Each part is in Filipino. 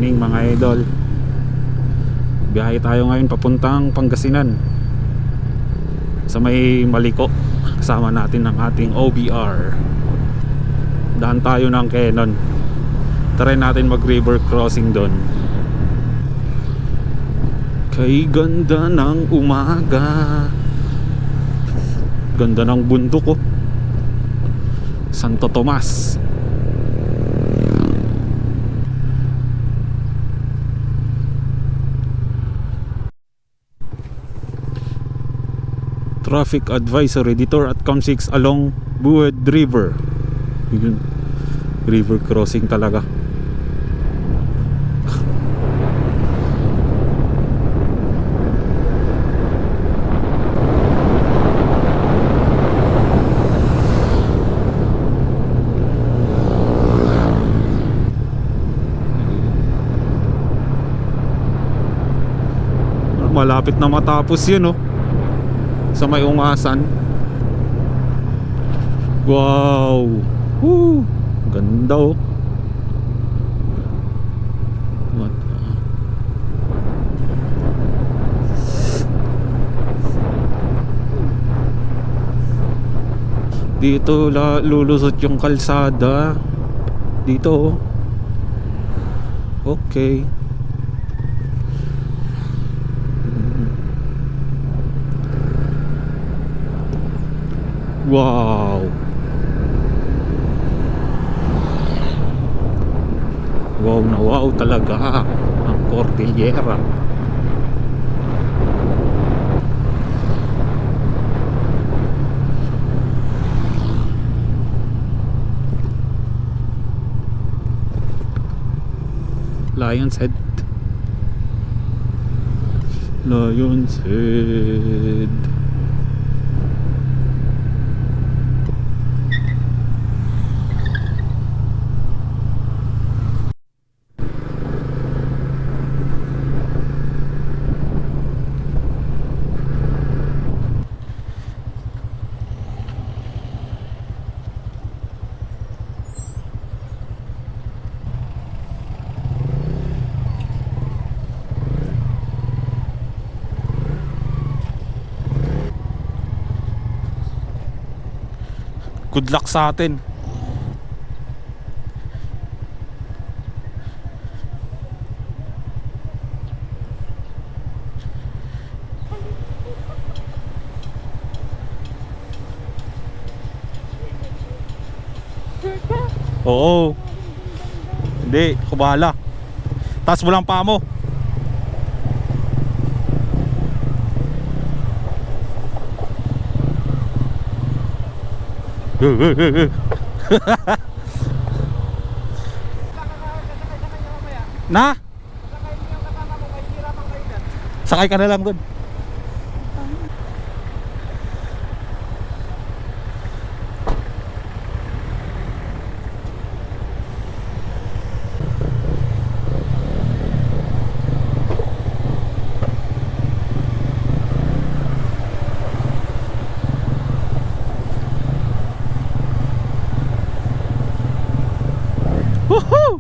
morning mga idol. Biyahe tayo ngayon papuntang Pangasinan sa may Maliko. Kasama natin ang ating OBR. Daan tayo ng Quezon. Try natin mag river crossing doon. Kay ganda ng umaga, ganda ng bundok, oh. Santo Tomas. Traffic advisory, detour at COM6 along Buwad River. Yun, river crossing talaga. Malapit na matapos yun, oh, sa may Ungasan. Wow! Woo! Ganda, oh. What? Dito lulusot yung kalsada. Dito, oh. Okay. Wow! Wow na wow talaga ang Cordillera. Lion's Head. Lion's Head. Good luck sa atin. Oo. Hindi, ako bahala. Taas mo lang paa mo. Na? Sakay ka na lang dun. Woohoo!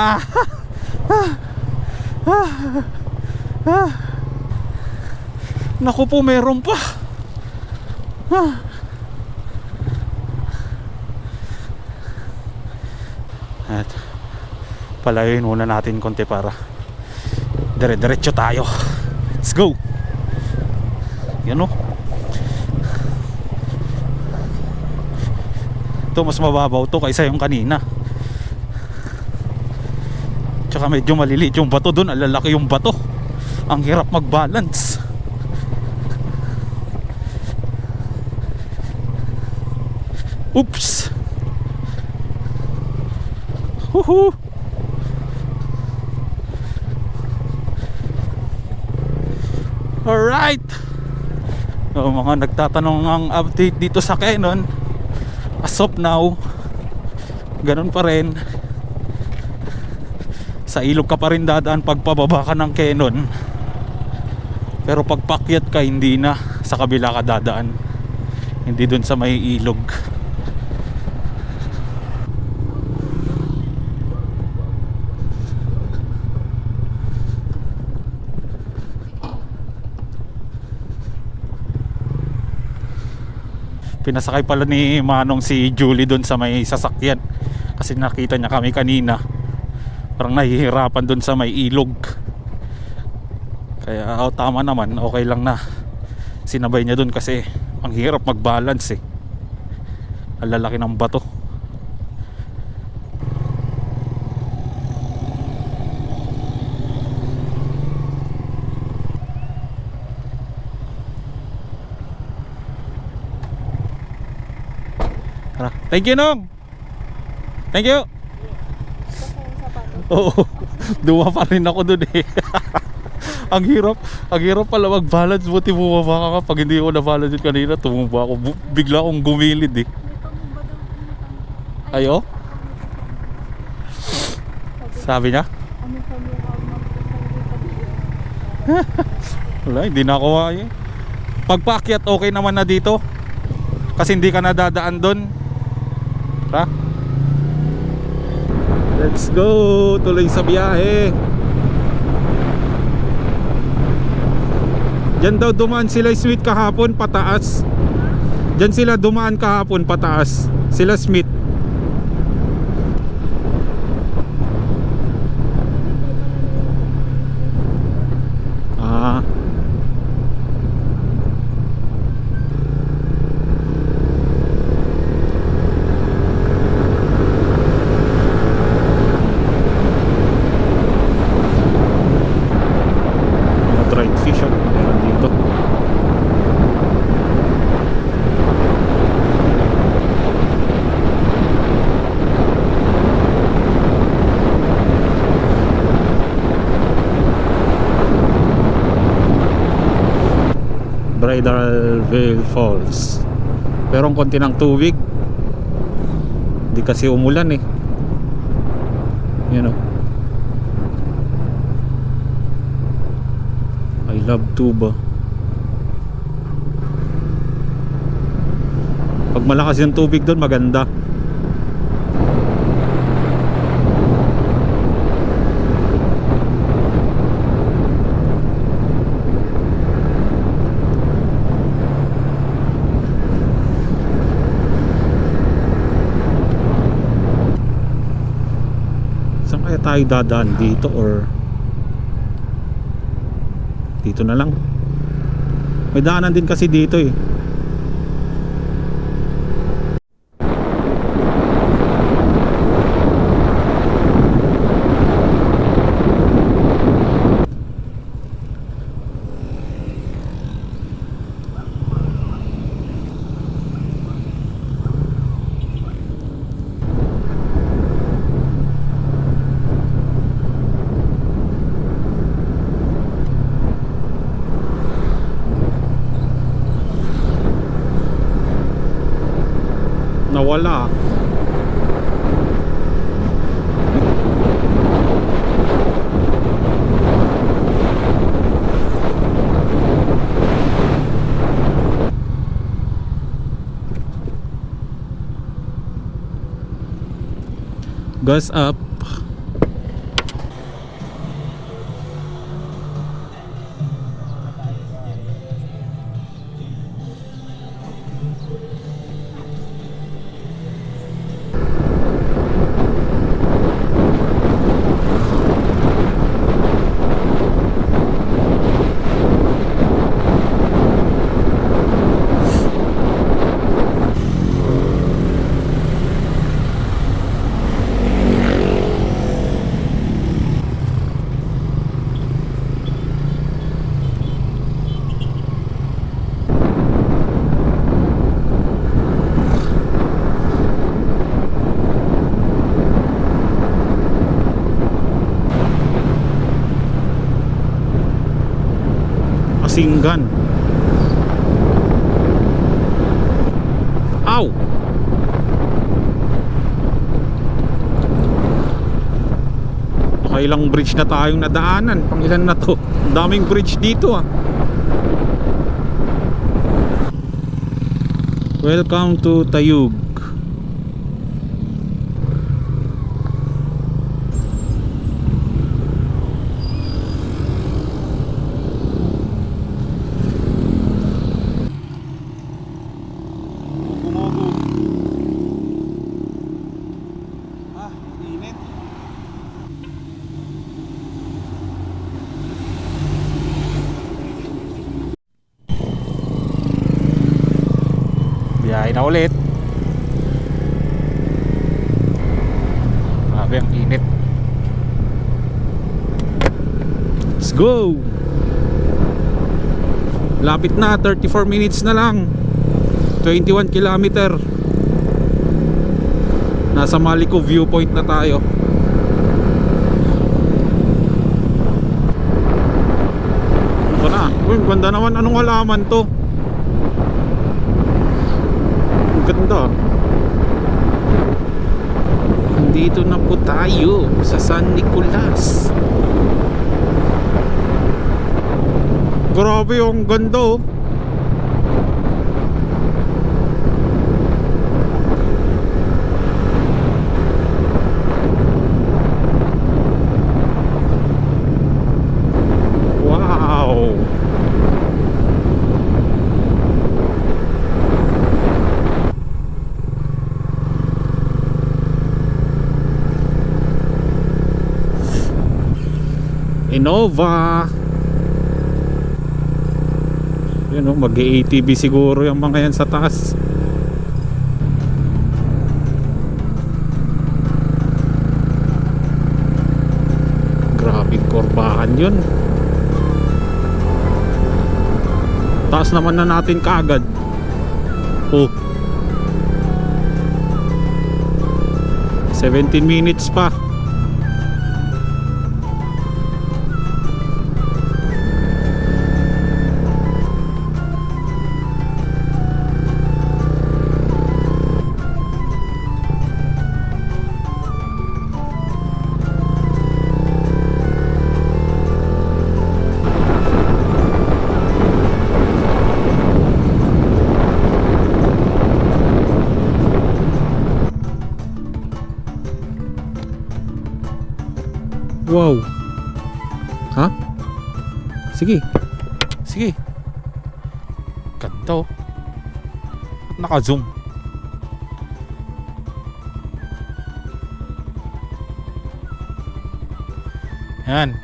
Ah! Ah! Naku po, meron pa. At palayuin muna natin konti para dire-diretso tayo. Let's go. Yan, oh. Ito mas mababaw to kaysa yung kanina. Tsaka medyo maliliit yung bato dun. Alalaki yung bato. Ang hirap mag-balance. Oops. Woohoo! Alright! So, mga nagtatanong ang update dito sa Quezon, as of now, ganun pa rin. Sa ilog ka pa rin dadaan pag pababa ka ng Quezon. Pero pag pakyat ka, hindi na. Sa kabila ka dadaan, hindi dun sa may ilog. Pinasakay pala ni Manong si Julie doon sa may sasakyan kasi nakita niya kami kanina, parang nahihirapan doon sa may ilog. Kaya tama naman, okay lang na sinabay niya doon kasi ang hirap mag-balance eh, ang lalaki ng bato. Thank you, Nong. Thank you. Oo, duwa pa rin ako dun eh. Ang hirap pala mag-balance. Buti bumaba ka. Pag hindi ko na-balance yun kanina, tumumba ako. Bigla akong gumilid eh. Ayo? Sabi niya? Wala, hindi na ako kaya. Pagpaakyat okay naman na dito kasi hindi ka nadadaan doon. Ha? Let's go, tuloy sa biyahe. Diyan daw dumaan sila Smith kahapon pataas. Diyan sila dumaan kahapon pataas. Sila Smith. Dried fish meron dito. Bridal Veil Falls. Pero ang konti ng tubig. Hindi kasi umulan eh. You know. I love tuba. Pag malakas yung tubig doon, maganda. Saan kaya tayo dadaan? Dito or dito na lang? May daanan din kasi dito eh. Nawala. Gas up. Panggan. Ow! Nakailang bridge na tayong nadaanan. Pangilan na to? Daming bridge dito ah. Welcome to Tayug. Biyahe na ulit. Grabe ang init. Let's go. Lapit na, 34 minutes na lang. 21 kilometer. Nasa Maliko viewpoint na tayo. Ito na. Uy, ganda naman. Anong halaman to? Ganda. Dito na po tayo sa San Nicolas. Grabe yung ganda oh. Wow. Innova. Yun o, mag-ATV siguro yung mga yan sa taas. Grabing korbahan yun. Taas naman na natin kaagad. Oh, 17 minutes pa. Wow. Ha? Sige. Sige. Ganda oh. Naka-zoom. Yan.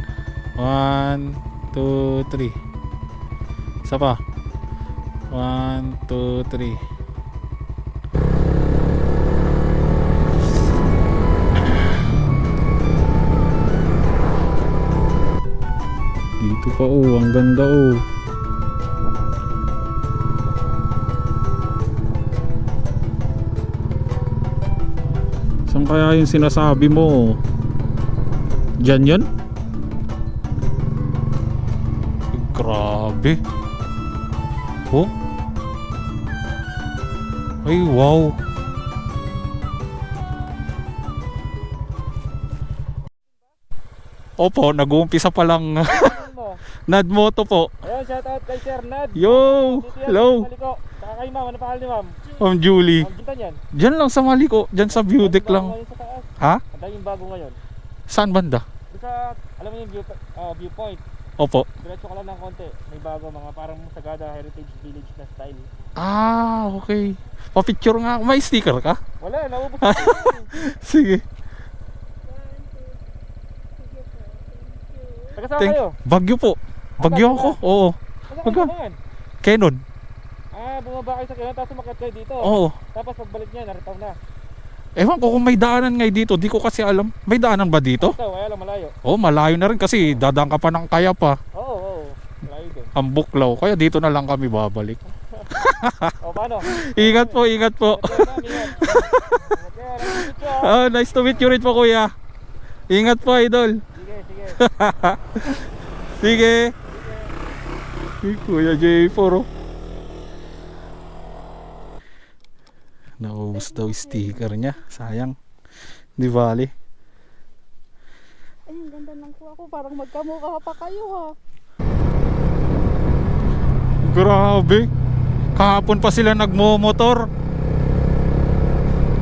1, 2, 3. Isa pa. 1, 2, 3. Dito pa oh, ang ganda oh. Saan kaya yung sinasabi mo? Diyan yun? Grabe. Oh. Ay wow. Opo, nag-uumpisa pa lang. Nadmoto po. Ayun, shoutout kay Sir Nad. Yo! Hello! Saka kay ma'am, ano pangalan ni ma'am? Ma'am Julie. Ma'am, dito yan. Diyan lang sa Maliko, diyan sa view deck lang. Ha? Ang daming bago ngayon. Saan banda? Doon sa, alam mo yung viewpoint. Opo. Diretso ka lang ng konti. May bago, mga parang Sagada Heritage Village na style. Ah, okay. Pa-picture nga. May sticker ka? Wala, naubos na yun. Sige. Taga saan kayo? Bagyo po. Bagyo ako. Oo. Taga kayo naman? Kenon. Ah, bumaba kayo sa Kenon, tapos umakyat kayo dito. Oo. Tapos pagbalik niya, naritaw na. Ewan ko kung may daanan ngay dito. Di ko kasi alam. May daanan ba dito? Ito, kaya lang malayo. Oo, malayo na rin kasi dadaan ka pa ng kaya pa. Oo. Malayo din. Ang buklaw. Kaya dito na lang kami babalik. O, paano? Ingat po, ingat po. Okay, ma'am, ingat. Okay, Oh, nice to meet you rin po kuya. Ingat po idol. sige. Sige. Kuya J4 oh. Naubos daw yung sticker niya. Sayang. Di bali. Ay, ang ganda ng kuha ko. Parang magkamukha pa kayo ha. Grabe. Kahapon pa sila nagmo-motor.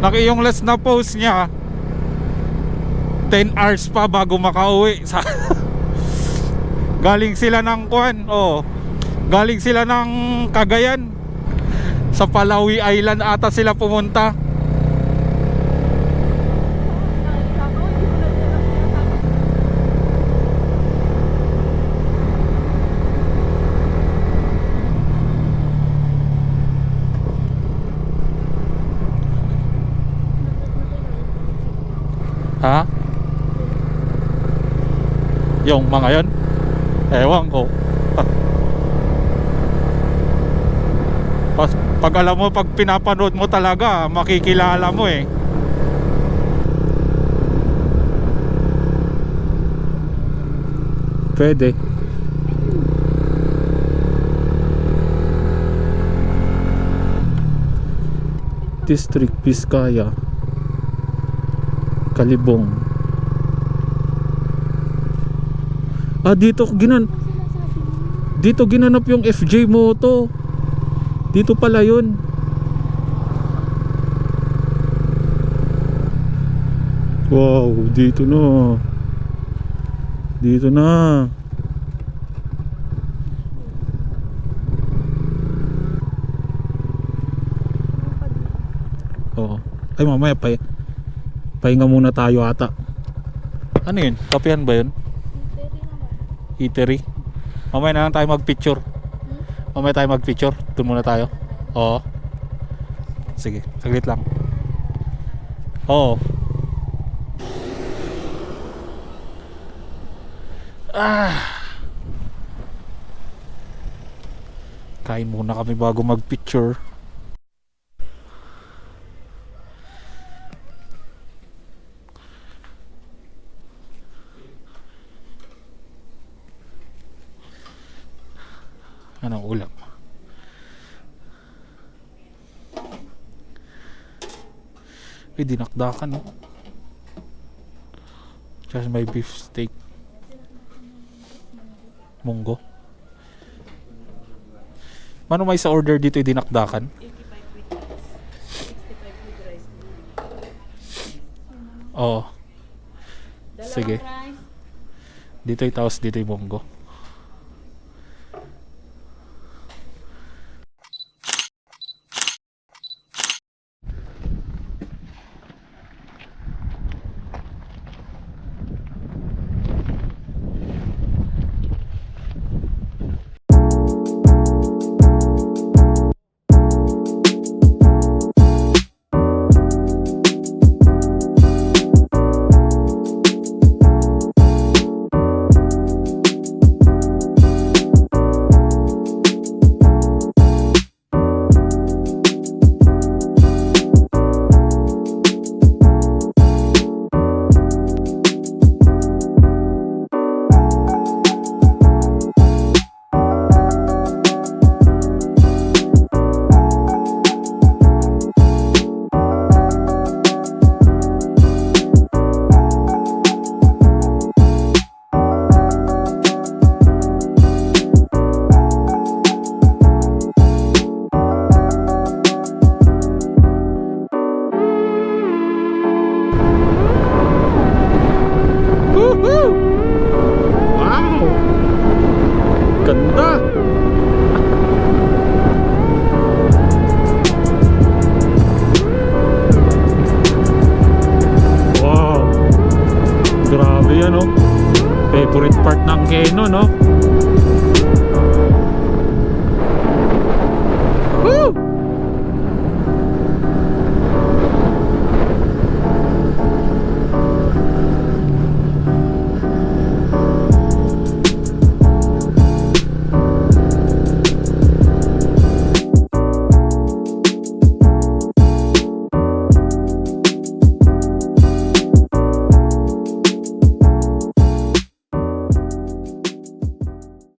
Yung last na post niya 10 hours pa bago makauwi. Galing sila ng Kuan. Oh. Galing sila ng Cagayan. Sa Palawi Island ata sila pumunta. Ha? Yung mga yon? Ewan ko. Pag alam mo, pag pinapanood mo talaga, makikilala mo eh. Pwede. District Vizcaya, Kalibong. Dito ginanap yung FJ Moto. Dito pala yun. Wow, dito na. Dito na. Oo. Ay mamaya pahinga muna tayo ata. Ano yun? Kapihan ba yun? Eatery. Mamaya na lang tayo mag-picture. Mamaya tayo mag-picture. Doon muna tayo. Oo. Sige, saglit lang. Oo. Kain muna kami bago mag-picture. Anong ulam? Dinakdakan no? Just my beef steak. Munggo. Mano may sa order dito dinakdakan? 85 with rice. 65 with rice. Oo. Sige. Rice. Dito tapos dito yung munggo. Favorite part ng Keno, no?